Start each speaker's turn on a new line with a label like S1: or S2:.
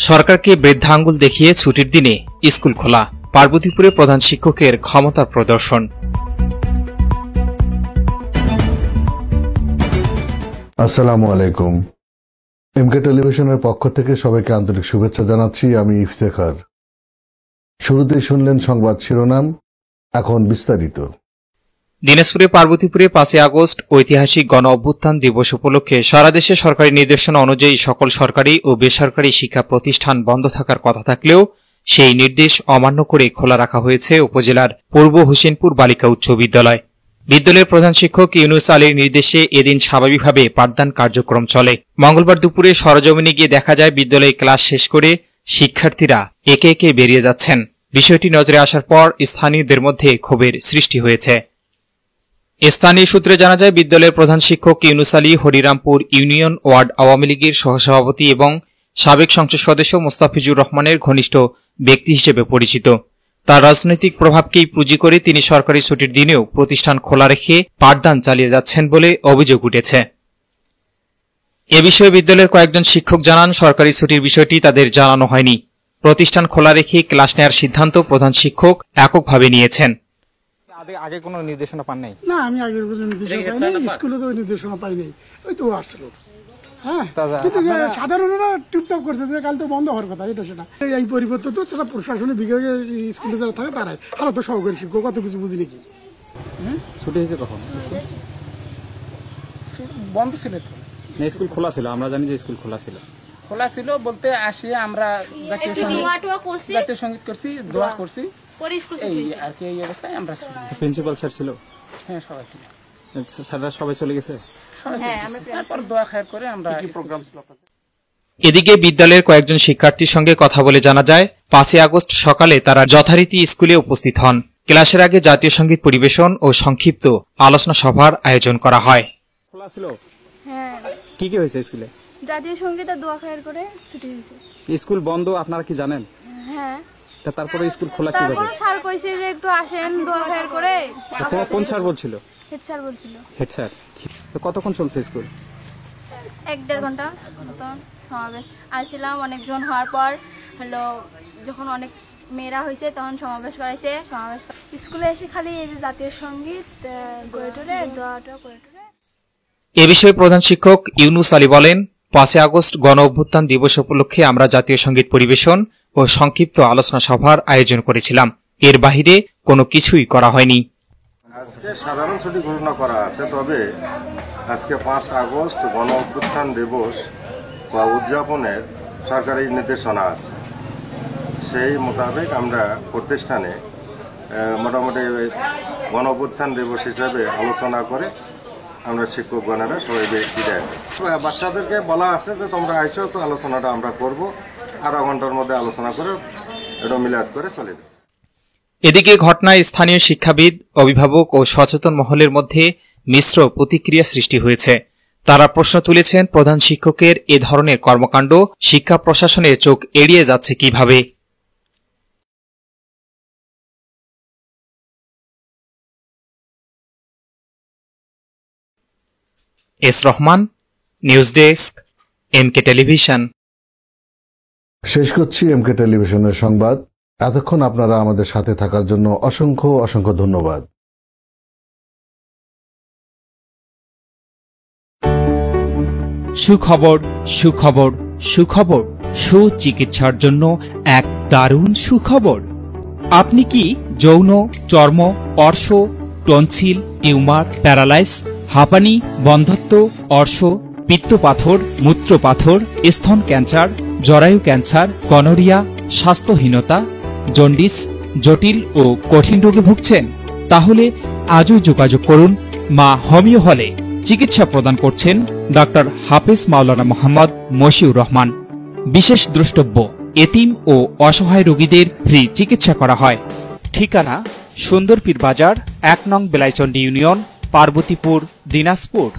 S1: সরকারকে বৃদ্ধা আঙ্গুল দেখিয়ে ছুটির দিনে স্কুল খোলা, পার্বতীপুরে প্রধান শিক্ষকের ক্ষমতা প্রদর্শন।
S2: আসসালামু আলাইকুম। এমকে টেলিভিশনের পক্ষ থেকে সবাইকে আন্তরিক শুভেচ্ছা জানাচ্ছি। আমি ইফতেখার। শুরুতেই শুনলেন সংবাদ শিরোনাম, এখন বিস্তারিত।
S1: দিনাজপুরে পার্বতীপুরে 5 আগস্ট ঐতিহাসিক গণ অভ্যুত্থান দিবস উপলক্ষে সারা দেশে সরকারি নির্দেশনা অনুযায়ী সকল সরকারি ও বেসরকারি শিক্ষা প্রতিষ্ঠান বন্ধ থাকার কথা থাকলেও সেই নির্দেশ অমান্য করে খোলা রাখা হয়েছে উপজেলার পূর্ব হোসেনপুর বালিকা উচ্চ বিদ্যালয়। বিদ্যালয়ের প্রধান শিক্ষক ইউনুস আলীর নির্দেশে এদিন স্বাভাবিকভাবে পাঠদান কার্যক্রম চলে। মঙ্গলবার দুপুরে সরজমিনে গিয়ে দেখা যায় বিদ্যালয়ে ক্লাস শেষ করে শিক্ষার্থীরা একে একে বেরিয়ে যাচ্ছেন। বিষয়টি নজরে আসার পর স্থানীয়দের মধ্যে ক্ষোভের সৃষ্টি হয়েছে। স্থানীয় সূত্রে জানা যায়, বিদ্যালয়ের প্রধান শিক্ষক ইউনুস আলী হরিরামপুর ইউনিয়ন ওয়ার্ড আওয়ামী লীগের সহসভাপতি এবং সাবেক সংসদ সদস্য মোস্তাফিজুর রহমানের ঘনিষ্ঠ ব্যক্তি হিসেবে পরিচিত। তার রাজনৈতিক প্রভাবকেই পুঁজি করে তিনি সরকারি ছুটির দিনেও প্রতিষ্ঠান খোলা রেখে পাঠদান চালিয়ে যাচ্ছেন বলে অভিযোগ উঠেছে। এ বিষয়ে বিদ্যালয়ের কয়েকজন শিক্ষক জানান, সরকারি ছুটির বিষয়টি তাদের জানানো হয়নি। প্রতিষ্ঠান খোলা রেখে ক্লাস নেওয়ার সিদ্ধান্ত প্রধান শিক্ষক এককভাবে নিয়েছেন।
S3: আগে কোনো নির্দেশনা পান নাই?
S4: না, আমি আগের কোনো নির্দেশনা পাই নাই, স্কুলে তো নির্দেশনা পাই নাই। ওই তো আসছিল, হ্যাঁ, কিন্তু সাধারণরা টুকটাক করছে যে কাল তো বন্ধ হওয়ার কথা, এটা সেটা। এই পরিবর্তন তো সেটা প্রশাসনিক বিভাগে স্কুলে যারা থাকে তারাই, আমরা তো সহকারী শিক্ষক কত কিছু বুঝি নাকি।
S3: ছুটি হয়েছে কখন?
S4: বন্ধ ছিল তো,
S3: স্কুল খোলা ছিল। আমরা জানি যে স্কুল খোলা ছিল।
S4: খোলা ছিল বলতে আসি আমরা জাতীয় সঙ্গীত করছি, দোয়া করছি, এই আর কি। এই অবস্থায় আমরা
S3: প্রিন্সিপাল স্যার ছিল?
S4: হ্যাঁ, সবাই ছিল।
S3: স্যাররা সবাই চলে গেছে।
S4: তারপর দোয়া খায়ের করে আমরা প্রোগ্রাম।
S1: এদিকে বিদ্যালয়ের কয়েকজন শিক্ষার্থীর সঙ্গে কথা বলে জানা যায়, 5 আগস্ট সকালে তারা যথারীতি স্কুলে উপস্থিত হন। ক্লাসের আগে জাতীয় সঙ্গীত পরিবেশন ও সংক্ষিপ্ত আলোচনা সভার আয়োজন করা হয়।
S3: খোলা ছিল?
S5: হ্যাঁ।
S3: কি কি হয়েছে স্কুলে?
S5: জাতীয় সঙ্গীত আর দোয়া খায়ের করে ছুটি হয়েছে।
S3: স্কুল বন্ধ আপনারা কি জানেন?
S5: হ্যাঁ।
S3: তারপরে স্কুল খোলা কিভাবে?
S5: তারপর স্যার কইছে যে একটু আসেন দোয়া খায়ের করে।
S3: কোন স্যার বলছিল?
S5: হেড স্যার বলছিল।
S3: Head sir. কতক্ষণ চলছে স্কুল?
S5: 1-1.5 ঘন্টা মতন সমাবেশ আসছিলাম। অনেকজন হওয়ার পর হলো যখন অনেক মেয়েরা হয়েছে তখন সমাবেশ করাইছে। সমাবেশ স্কুলে এসে খালি এই যে জাতীয় সঙ্গীত করে দোয়াটা করে।
S1: এ বিষয়ে প্রধান শিক্ষক ইউনুস আলী বলেন, 5 আগস্ট গণ অভ্যুত্থান দিবস উপলক্ষে আমরা জাতীয় সঙ্গীত পরিবেশন ও সংক্ষিপ্ত আলোচনা সভার আয়োজন করেছিলাম। এর বাহিরে কোনো কিছুই করা হয়নি।
S6: আজকে সাধারণ ছুটি ঘোষণা করা আছে, তবে আজকে 5 আগস্ট গণ অভ্যুত্থান দিবস বা উদযাপনের সরকারি নির্দেশনা আছে। সেই মোতাবেক আমরা প্রতিষ্ঠানে মোটামুটি গণ অভ্যুত্থান দিবস হিসাবে আলোচনা করে আমরা শিক্ষকগণেরা সবাই বিদায় করি। বাচ্চাদেরকে বলা আছে যে তোমরা আইসো, একটু আলোচনাটা আমরা করব, আধা ঘন্টার মধ্যে আলোচনা করে এটা মিলাদ করে চলে যাবে।
S1: এদিকে ঘটনায় স্থানীয় শিক্ষাবিদ, অভিভাবক ও সচেতন মহলের মধ্যে মিশ্র প্রতিক্রিয়া সৃষ্টি হয়েছে। তারা প্রশ্ন তুলেছেন, প্রধান শিক্ষকের এ ধরনের কর্মকাণ্ড শিক্ষা প্রশাসনের চোখ এড়িয়ে যাচ্ছে কিভাবে। S Rahman, news desk, MK television.
S2: শেষ করছি এমকে টেলিভিশনের সংবাদ। এতক্ষণ আপনারা আমাদের সাথে থাকার জন্য অসংখ্য অসংখ্য ধন্যবাদ।
S7: সুখবর, সুখবর, সুখবর। সুচিকিৎসার জন্য এক দারুণ সুখবর। আপনি কি যৌন, চর্ম, অর্শ, টনসিল, টিউমার, প্যারালাইস, হাঁপানি, বন্ধ্যাত্ব, অর্শ, পিত্তপাথর, মূত্রপাথর, স্তন ক্যান্সার, জরায়ু ক্যান্সার, গনোরিয়া, স্বাস্থ্যহীনতা, জন্ডিস, জটিল ও কঠিন রোগে ভুগছেন? তাহলে আজই যোগাযোগ করুন মা হোমিও হলে। চিকিৎসা প্রদান করছেন ডাক্তার হাফেজ মাওলানা মোহাম্মদ মশিউর রহমান। বিশেষ দ্রষ্টব্য, এতিম ও অসহায় রোগীদের ফ্রি চিকিৎসা করা হয়। ঠিকানা সুন্দরপীর বাজার, 1 নং বেলাইচন্ডী ইউনিয়ন, পার্বতীপুর, দিনাজপুর।